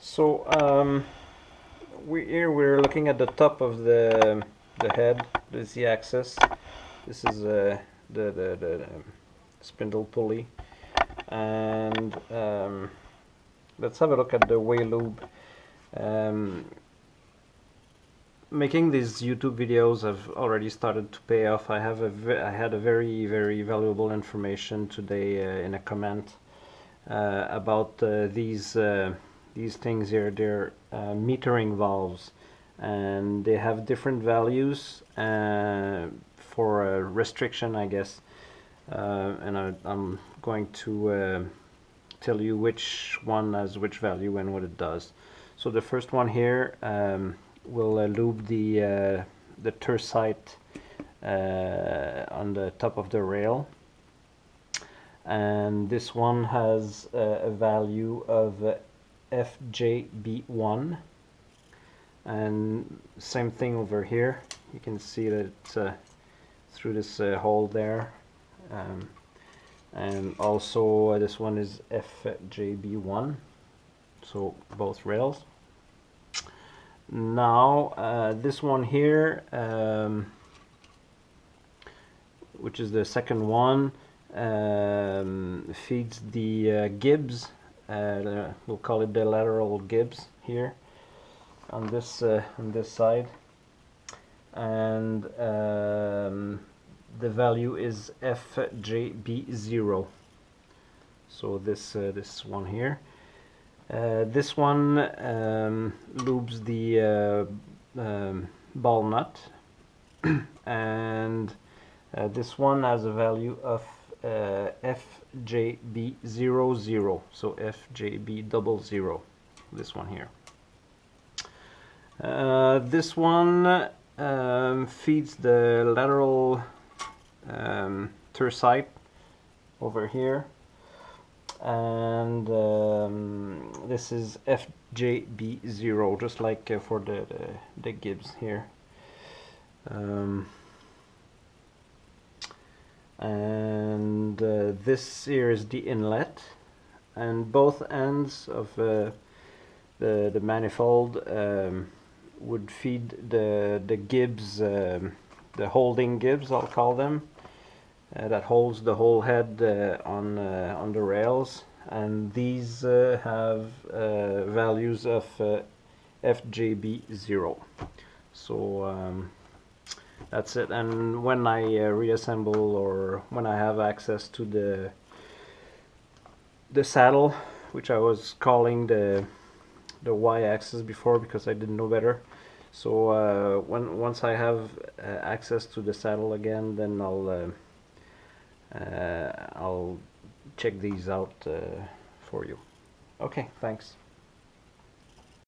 So we're looking at the top of the head, the Z-axis. This is the spindle pulley, and let's have a look at the way lube. Making these YouTube videos have already started to pay off. I had a very valuable information today in a comment about these things here. They're metering valves, and they have different values for restriction, I guess. And I'm going to tell you which one has which value and what it does. So the first one here will lube the tercite on the top of the rail, and this one has a value of FJB1, and same thing over here. You can see that it's through this hole there, and also this one is FJB1, so both rails. Now this one here, which is the second one, feeds the gibs. We'll call it the lateral gibs here on this side, and the value is FJB0. So this one here. This one lubes the ball nut, and this one has a value of FJB00, so FJB00, this one here. This one feeds the lateral tercite over here, and this is FJB0, just like for the gibs here. And this here is the inlet, and both ends of the manifold would feed the gibs, the holding gibs, I'll call them, that holds the whole head on the rails, and these have values of FJB0. So that's it. And when I reassemble, or when I have access to the saddle, which I was calling the Y-axis before because I didn't know better, so once I have access to the saddle again, then I'll check these out for you. Okay, thanks.